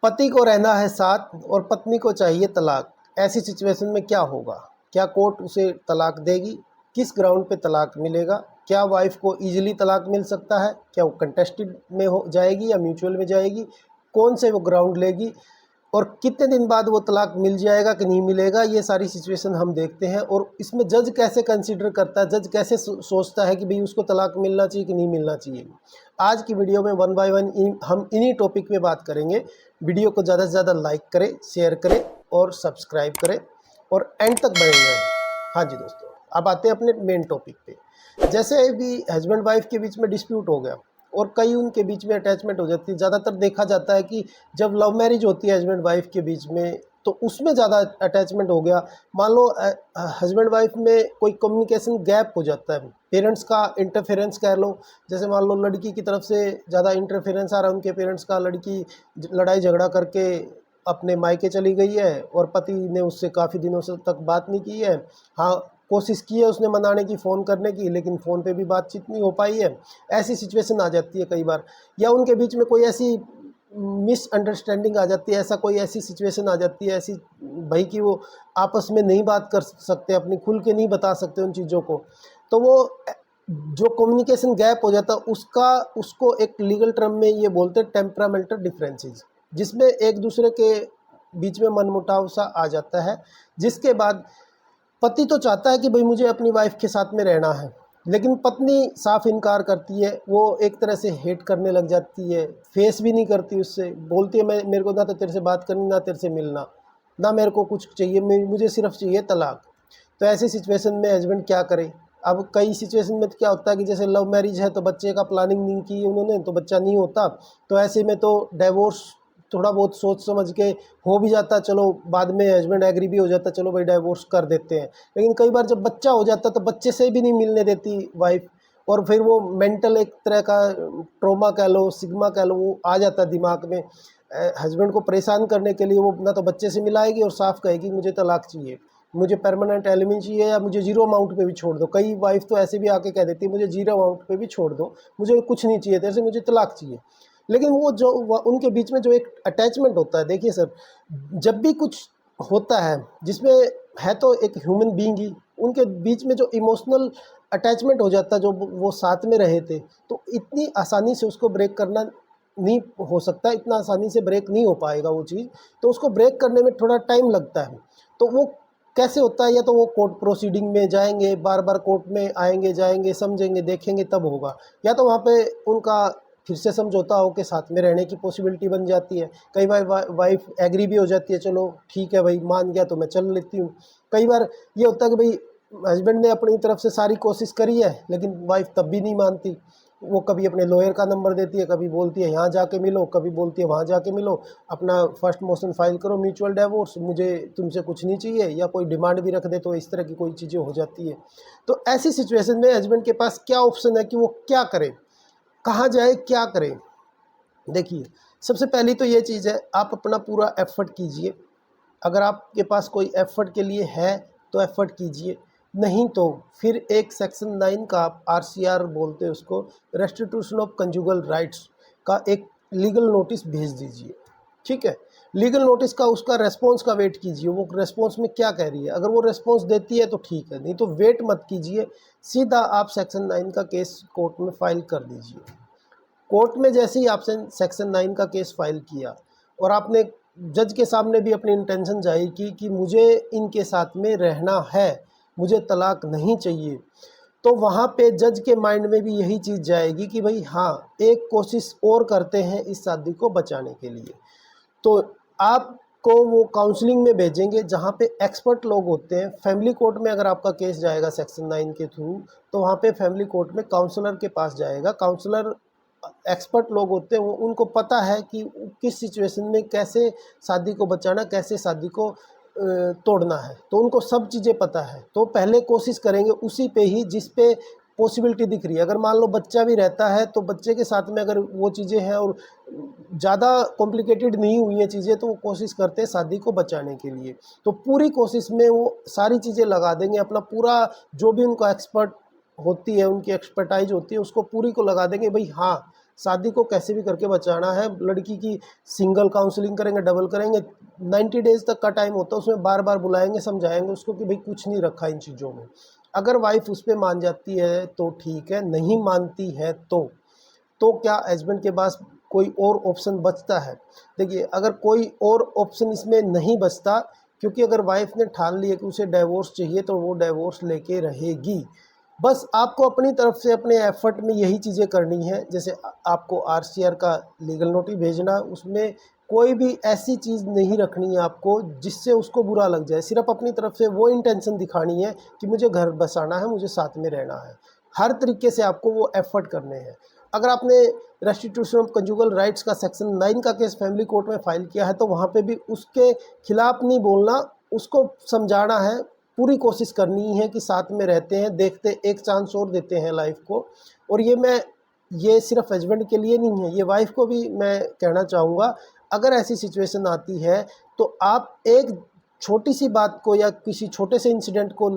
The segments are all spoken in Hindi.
पति को रहना है साथ और पत्नी को चाहिए तलाक। ऐसी सिचुएशन में क्या होगा? क्या कोर्ट उसे तलाक देगी? किस ग्राउंड पे तलाक मिलेगा? क्या वाइफ को इजीली तलाक मिल सकता है? क्या वो कंटेस्टेड में हो जाएगी या म्यूचुअल में जाएगी? कौन से वो ग्राउंड लेगी और कितने दिन बाद वो तलाक मिल जाएगा कि नहीं मिलेगा? ये सारी सिचुएशन हम देखते हैं। और इसमें जज कैसे कंसीडर करता है, जज कैसे सोचता है कि भाई उसको तलाक मिलना चाहिए कि नहीं मिलना चाहिए। आज की वीडियो में वन बाय वन हम इन्हीं टॉपिक पे बात करेंगे। वीडियो को ज़्यादा से ज़्यादा लाइक करें, शेयर करें और सब्सक्राइब करें और एंड तक बने रहें। हाँ जी दोस्तों, अब आते हैं अपने मेन टॉपिक पे। जैसे भी हस्बैंड वाइफ के बीच में डिस्प्यूट हो गया और कई उनके बीच में अटैचमेंट हो जाती है। ज़्यादातर देखा जाता है कि जब लव मैरिज होती है हस्बैंड वाइफ के बीच में, तो उसमें ज़्यादा अटैचमेंट हो गया। मान लो हस्बैंड वाइफ में कोई कम्युनिकेशन गैप हो जाता है, पेरेंट्स का इंटरफेरेंस कह लो। जैसे मान लो लड़की की तरफ से ज़्यादा इंटरफेरेंस आ रहा है उनके पेरेंट्स का, लड़की लड़ाई झगड़ा करके अपने मायके चली गई है और पति ने उससे काफ़ी दिनों से तक बात नहीं की है। हाँ, कोशिश की है उसने मनाने की, फ़ोन करने की, लेकिन फ़ोन पे भी बातचीत नहीं हो पाई है। ऐसी सिचुएशन आ जाती है कई बार। या उनके बीच में कोई ऐसी मिसअंडरस्टैंडिंग आ जाती है, ऐसा कोई ऐसी सिचुएशन आ जाती है ऐसी भाई कि वो आपस में नहीं बात कर सकते, अपनी खुल के नहीं बता सकते उन चीज़ों को। तो वो जो कम्युनिकेशन गैप हो जाता है उसको एक लीगल टर्म में ये बोलते हैं टेम्परामेंटल डिफरेंसेस, जिसमें एक दूसरे के बीच में मनमुटाव सा आ जाता है। जिसके बाद पति तो चाहता है कि भाई मुझे अपनी वाइफ के साथ में रहना है, लेकिन पत्नी साफ इनकार करती है। वो एक तरह से हेट करने लग जाती है, फेस भी नहीं करती उससे, बोलती है मैं मेरे को ना तो तेरे से बात करनी, ना तेरे से मिलना, ना मेरे को कुछ चाहिए, मुझे सिर्फ चाहिए तलाक। तो ऐसी सिचुएशन में हस्बैंड क्या करे? अब कई सिचुएशन में तो क्या होता है कि जैसे लव मैरिज है तो बच्चे का प्लानिंग नहीं की उन्होंने, तो बच्चा नहीं होता। तो ऐसे में तो डिवोर्स थोड़ा बहुत सोच समझ के हो भी जाता, चलो बाद में हस्बैंड एग्री भी हो जाता, चलो भाई डिवोर्स कर देते हैं। लेकिन कई बार जब बच्चा हो जाता तो बच्चे से भी नहीं मिलने देती वाइफ, और फिर वो मेंटल एक तरह का ट्रॉमा कह लो, सिग्मा कह लो, वो आ जाता दिमाग में। हस्बैंड को परेशान करने के लिए वो ना तो बच्चे से मिलाएगी और साफ कहेगी मुझे तलाक चाहिए, मुझे परमानेंट एलिमेंट चाहिए, या मुझे जीरो अमाउंट पे भी छोड़ दो। कई वाइफ तो ऐसे भी आके कह देती है मुझे जीरो अमाउंट पे भी छोड़ दो, मुझे कुछ नहीं चाहिए तेरे से, मुझे तलाक चाहिए। लेकिन वो जो उनके बीच में जो एक अटैचमेंट होता है, देखिए सर, जब भी कुछ होता है जिसमें है तो एक ह्यूमन बीइंग ही, उनके बीच में जो इमोशनल अटैचमेंट हो जाता है, जो वो साथ में रहे थे, तो इतनी आसानी से उसको ब्रेक करना नहीं हो सकता, इतना आसानी से ब्रेक नहीं हो पाएगा वो चीज़। तो उसको ब्रेक करने में थोड़ा टाइम लगता है। तो वो कैसे होता है? या तो वो कोर्ट प्रोसीडिंग में जाएंगे, बार बार कोर्ट में आएंगे जाएंगे, समझेंगे देखेंगे तब होगा। या तो वहाँ पे उनका फिर से समझौता हो के साथ में रहने की पॉसिबिलिटी बन जाती है। कई बार वाइफ एग्री भी हो जाती है, चलो ठीक है भाई मान गया तो मैं चल लेती हूँ। कई बार ये होता है कि भाई हस्बैंड ने अपनी तरफ से सारी कोशिश करी है लेकिन वाइफ तब भी नहीं मानती। वो कभी अपने लॉयर का नंबर देती है, कभी बोलती है यहाँ जाके मिलो, कभी बोलती है वहाँ जाके मिलो, अपना फर्स्ट मोशन फाइल करो म्यूचुअल डिवोर्स, मुझे तुमसे कुछ नहीं चाहिए, या कोई डिमांड भी रख दे, तो इस तरह की कोई चीज़ें हो जाती है। तो ऐसी सिचुएशन में हस्बैंड के पास क्या ऑप्शन है कि वो क्या करे, कहाँ जाए, क्या करे? देखिए, सबसे पहली तो ये चीज़ है, आप अपना पूरा एफर्ट कीजिए। अगर आपके पास कोई एफर्ट के लिए है तो एफर्ट कीजिए, नहीं तो फिर एक सेक्शन 9 का, आप आरसीआर बोलते हैं उसको, रेस्टिट्यूशन ऑफ कंजुगल राइट्स का एक लीगल नोटिस भेज दीजिए। ठीक है, लीगल नोटिस का उसका रेस्पॉन्स का वेट कीजिए, वो रेस्पॉन्स में क्या कह रही है। अगर वो रेस्पॉन्स देती है तो ठीक है, नहीं तो वेट मत कीजिए, सीधा आप सेक्शन 9 का केस कोर्ट में फाइल कर दीजिए। कोर्ट में जैसे ही आपने सेक्शन 9 का केस फाइल किया और आपने जज के सामने भी अपनी इंटेंशन जाहिर की कि मुझे इनके साथ में रहना है, मुझे तलाक नहीं चाहिए, तो वहाँ पे जज के माइंड में भी यही चीज़ जाएगी कि भाई हाँ, एक कोशिश और करते हैं इस शादी को बचाने के लिए। तो आपको वो काउंसलिंग में भेजेंगे जहाँ पे एक्सपर्ट लोग होते हैं। फैमिली कोर्ट में अगर आपका केस जाएगा सेक्शन 9 के थ्रू, तो वहाँ पे फैमिली कोर्ट में काउंसलर के पास जाएगा। काउंसलर एक्सपर्ट लोग होते हैं, वो उनको पता है कि किस सिचुएशन में कैसे शादी को बचाना, कैसे शादी को तोड़ना है, तो उनको सब चीज़ें पता है। तो पहले कोशिश करेंगे उसी पे ही जिस पे पॉसिबिलिटी दिख रही है। अगर मान लो बच्चा भी रहता है तो बच्चे के साथ में अगर वो चीज़ें हैं और ज़्यादा कॉम्प्लिकेटेड नहीं हुई हैं चीज़ें, तो वो कोशिश करते हैं शादी को बचाने के लिए। तो पूरी कोशिश में वो सारी चीज़ें लगा देंगे, अपना पूरा जो भी उनका एक्सपर्ट होती है, उनकी एक्सपर्टाइज होती है, उसको पूरी को लगा देंगे। भाई हाँ, शादी को कैसे भी करके बचाना है। लड़की की सिंगल काउंसलिंग करेंगे, डबल करेंगे, 90 डेज़ तक का टाइम होता है, उसमें बार बार बुलाएंगे, समझाएंगे उसको कि भाई कुछ नहीं रखा इन चीज़ों में। अगर वाइफ उस पर मान जाती है तो ठीक है, नहीं मानती है तो क्या हस्बैंड के पास कोई और ऑप्शन बचता है? देखिए, अगर कोई और ऑप्शन इसमें नहीं बचता, क्योंकि अगर वाइफ ने ठान लिया कि उसे डिवोर्स चाहिए तो वो डिवोर्स लेके रहेगी। बस आपको अपनी तरफ से अपने एफर्ट में यही चीज़ें करनी है। जैसे आपको आरसीआर का लीगल नोटिस भेजना, उसमें कोई भी ऐसी चीज़ नहीं रखनी है आपको जिससे उसको बुरा लग जाए। सिर्फ अपनी तरफ से वो इंटेंशन दिखानी है कि मुझे घर बसाना है, मुझे साथ में रहना है। हर तरीके से आपको वो एफर्ट करने हैं। अगर आपने रेस्टिट्यूशन ऑफ कंजुगल राइट्स का सेक्शन 9 का केस फैमिली कोर्ट में फाइल किया है तो वहाँ पे भी उसके खिलाफ नहीं बोलना, उसको समझाना है। पूरी कोशिश करनी है कि साथ में रहते हैं, देखते, एक चांस और देते हैं लाइफ को। और ये सिर्फ हस्बैंड के लिए नहीं है, ये वाइफ को भी मैं कहना चाहूँगा। अगर ऐसी सिचुएशन आती है तो आप एक छोटी सी बात को या किसी छोटे से इंसिडेंट को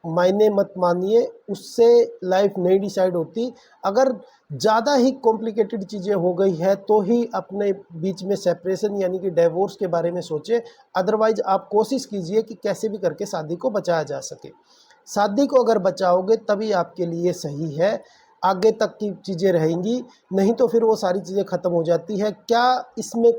मायने मत मानिए, उससे लाइफ नहीं डिसाइड होती। अगर ज़्यादा ही कॉम्प्लिकेटेड चीज़ें हो गई है तो ही अपने बीच में सेपरेशन यानी कि डिवोर्स के बारे में सोचें। अदरवाइज़ आप कोशिश कीजिए कि कैसे भी करके शादी को बचाया जा सके। शादी को अगर बचाओगे तभी आपके लिए सही है, आगे तक की चीज़ें रहेंगी, नहीं तो फिर वो सारी चीज़ें ख़त्म हो जाती है। क्या इसमें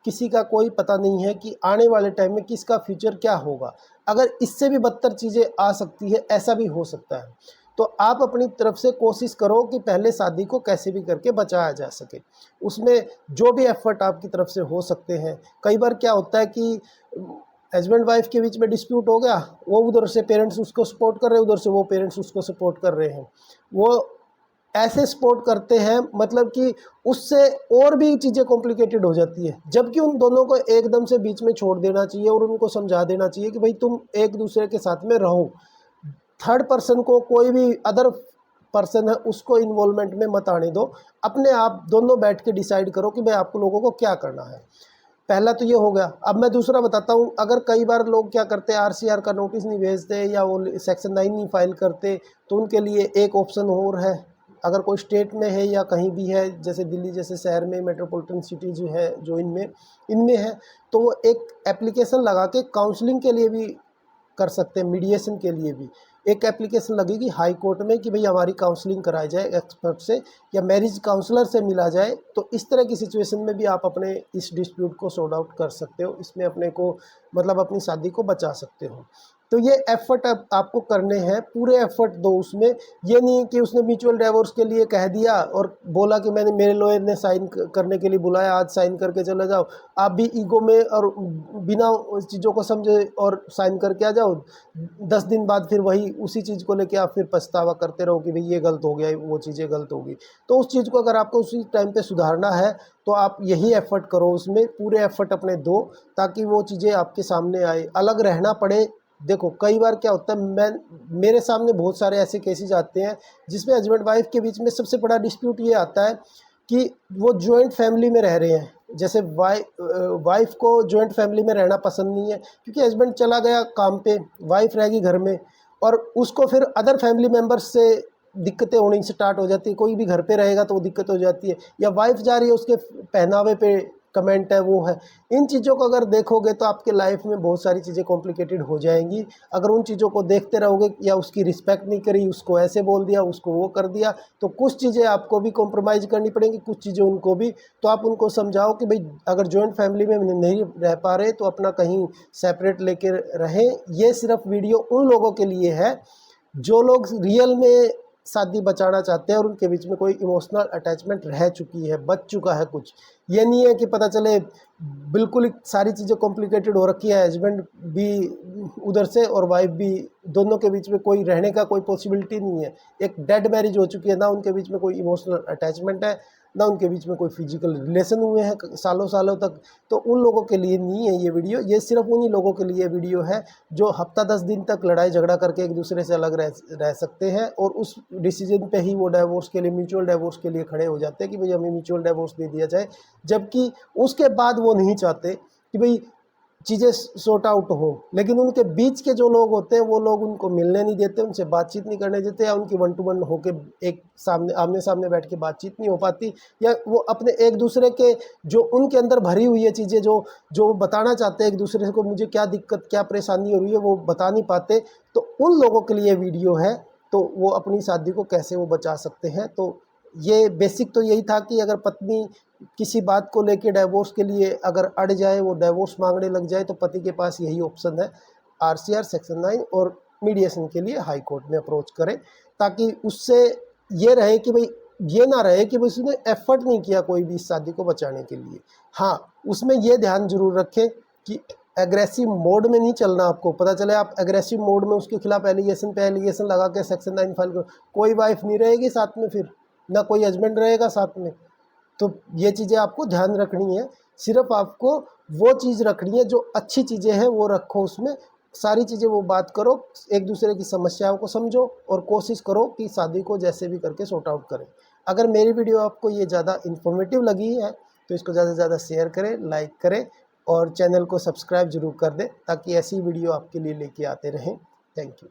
किसी का कोई पता नहीं है कि आने वाले टाइम में किसका फ्यूचर क्या होगा। अगर इससे भी बदतर चीज़ें आ सकती है, ऐसा भी हो सकता है। तो आप अपनी तरफ से कोशिश करो कि पहले शादी को कैसे भी करके बचाया जा सके। उसमें जो भी एफ़र्ट आपकी तरफ से हो सकते हैं। कई बार क्या होता है कि हस्बैंड वाइफ के बीच में डिस्प्यूट हो गया, वो उधर से पेरेंट्स उसको सपोर्ट कर रहे हैं, उधर से वो पेरेंट्स उसको सपोर्ट कर रहे हैं। वो ऐसे सपोर्ट करते हैं मतलब कि उससे और भी चीज़ें कॉम्प्लिकेटेड हो जाती है। जबकि उन दोनों को एकदम से बीच में छोड़ देना चाहिए और उनको समझा देना चाहिए कि भाई तुम एक दूसरे के साथ में रहो। थर्ड पर्सन को, कोई भी अदर पर्सन है, उसको इन्वॉल्वमेंट में मत आने दो। अपने आप दोनों बैठ के डिसाइड करो कि भाई आपको लोगों को क्या करना है। पहला तो ये हो गया। अब मैं दूसरा बताता हूँ। अगर कई बार लोग क्या करते हैं, आरसीआर का नोटिस नहीं भेजते या वो सेक्शन 9 नहीं फाइल करते, तो उनके लिए एक ऑप्शन और है। अगर कोई स्टेट में है या कहीं भी है, जैसे दिल्ली जैसे शहर में, मेट्रोपॉलिटन सिटी जो है, जो इनमें है, तो वो एक एप्लीकेशन लगा के काउंसलिंग के लिए भी कर सकते हैं। मीडिएशन के लिए भी एक एप्लीकेशन लगेगी हाई कोर्ट में कि भाई हमारी काउंसलिंग कराई जाए एक्सपर्ट से या मैरिज काउंसलर से मिला जाए। तो इस तरह की सिचुएशन में भी आप अपने इस डिस्प्यूट को सॉर्ट आउट कर सकते हो। इसमें अपने को मतलब अपनी शादी को बचा सकते हो। तो ये एफ़र्ट अब आपको करने हैं, पूरे एफ़र्ट दो उसमें। ये नहीं कि उसने म्यूचुअल डिवोर्स के लिए कह दिया और बोला कि मैंने, मेरे लॉयर ने साइन करने के लिए बुलाया, आज साइन करके चले जाओ। आप भी ईगो में और बिना चीज़ों को समझे और साइन करके आ जाओ। 10 दिन बाद फिर वही उसी चीज़ को लेके आप फिर पछतावा करते रहो कि भाई ये गलत हो गया, वो चीज़ें गलत होगी। तो उस चीज़ को अगर आपको उसी टाइम पे सुधारना है तो आप यही एफ़र्ट करो, उसमें पूरे एफ़र्ट अपने दो, ताकि वो चीज़ें आपके सामने आए। अलग रहना पड़े। देखो, कई बार क्या होता है, मेरे सामने बहुत सारे ऐसे केसेस आते हैं जिसमें हस्बैंड वाइफ के बीच में सबसे बड़ा डिस्प्यूट ये आता है कि वो जॉइंट फैमिली में रह रहे हैं। जैसे वाइफ को जॉइंट फैमिली में रहना पसंद नहीं है, क्योंकि हस्बैंड चला गया काम पे, वाइफ रहेगी घर में, और उसको फिर अदर फैमिली मेम्बर्स से दिक्कतें होनी स्टार्ट हो जाती है। कोई भी घर पे रहेगा तो वो दिक्कत हो जाती है, या वाइफ जा रही है, उसके पहनावे पे कमेंट है, वो है। इन चीज़ों को अगर देखोगे तो आपके लाइफ में बहुत सारी चीज़ें कॉम्प्लिकेटेड हो जाएंगी। अगर उन चीज़ों को देखते रहोगे, या उसकी रिस्पेक्ट नहीं करी, उसको ऐसे बोल दिया, उसको वो कर दिया, तो कुछ चीज़ें आपको भी कॉम्प्रोमाइज़ करनी पड़ेंगी, कुछ चीज़ें उनको भी। तो आप उनको समझाओ कि भाई अगर जॉइंट फैमिली में नहीं रह पा रहे तो अपना कहीं सेपरेट लेके रहें। ये सिर्फ वीडियो उन लोगों के लिए है जो लोग रियल में शादी बचाना चाहते हैं और उनके बीच में कोई इमोशनल अटैचमेंट रह चुकी है, बच चुका है कुछ। ये नहीं है कि पता चले बिल्कुल ही सारी चीज़ें कॉम्प्लिकेटेड हो रखी है, हस्बैंड भी उधर से और वाइफ भी, दोनों के बीच में कोई रहने का कोई पॉसिबिलिटी नहीं है। एक डेड मैरिज हो चुकी है, ना उनके बीच में कोई इमोशनल अटैचमेंट है, ना उनके बीच में कोई फिजिकल रिलेशन हुए हैं सालों सालों तक। तो उन लोगों के लिए नहीं है ये वीडियो। ये सिर्फ उन्हीं लोगों के लिए वीडियो है जो हफ्ता 10 दिन तक लड़ाई झगड़ा करके एक दूसरे से अलग रह सकते हैं, और उस डिसीजन पे ही वो डाइवोर्स के लिए, म्यूचुअल डाइवोर्स के लिए खड़े हो जाते हैं कि भाई हमें म्यूचुअल डाइवोर्स दे दिया जाए। जबकि उसके बाद वो नहीं चाहते कि भाई चीज़ें सॉर्ट आउट हो, लेकिन उनके बीच के जो लोग होते हैं वो लोग उनको मिलने नहीं देते, उनसे बातचीत नहीं करने देते, या उनकी वन टू वन होके एक सामने आमने सामने बैठ के बातचीत नहीं हो पाती, या वो अपने एक दूसरे के जो उनके अंदर भरी हुई है चीज़ें जो जो बताना चाहते हैं एक दूसरे को, मुझे क्या दिक्कत क्या परेशानी हो रही है, वो बता नहीं पाते। तो उन लोगों के लिए वीडियो है, तो वो अपनी शादी को कैसे वो बचा सकते हैं। तो ये बेसिक तो यही था कि अगर पत्नी किसी बात को लेके डाइवोर्स के लिए अगर अड़ जाए, वो डाइवोर्स मांगने लग जाए, तो पति के पास यही ऑप्शन है, आरसीआर सेक्शन 9 और मीडिएशन के लिए हाई कोर्ट में अप्रोच करें, ताकि उससे ये रहे कि भाई ये ना रहे कि भाई उसने एफर्ट नहीं किया कोई भी इस शादी को बचाने के लिए। हाँ, उसमें ये ध्यान जरूर रखें कि एग्रेसिव मोड में नहीं चलना। आपको पता चले आप एग्रेसिव मोड में उसके खिलाफ एलिगेशन पे एलिगेशन लगा के सेक्शन 9 फाइल करो, कोई वाइफ नहीं रहेगी साथ में, फिर ना कोई हस्बैंड रहेगा साथ में। तो ये चीज़ें आपको ध्यान रखनी है। सिर्फ आपको वो चीज़ रखनी है जो अच्छी चीज़ें हैं वो रखो, उसमें सारी चीज़ें वो बात करो, एक दूसरे की समस्याओं को समझो और कोशिश करो कि शादी को जैसे भी करके सॉर्ट आउट करें। अगर मेरी वीडियो आपको ये ज़्यादा इन्फॉर्मेटिव लगी है तो इसको ज़्यादा से ज़्यादा शेयर करें, लाइक करें और चैनल को सब्सक्राइब जरूर कर दें, ताकि ऐसी वीडियो आपके लिए लेके आते रहें। Thank you.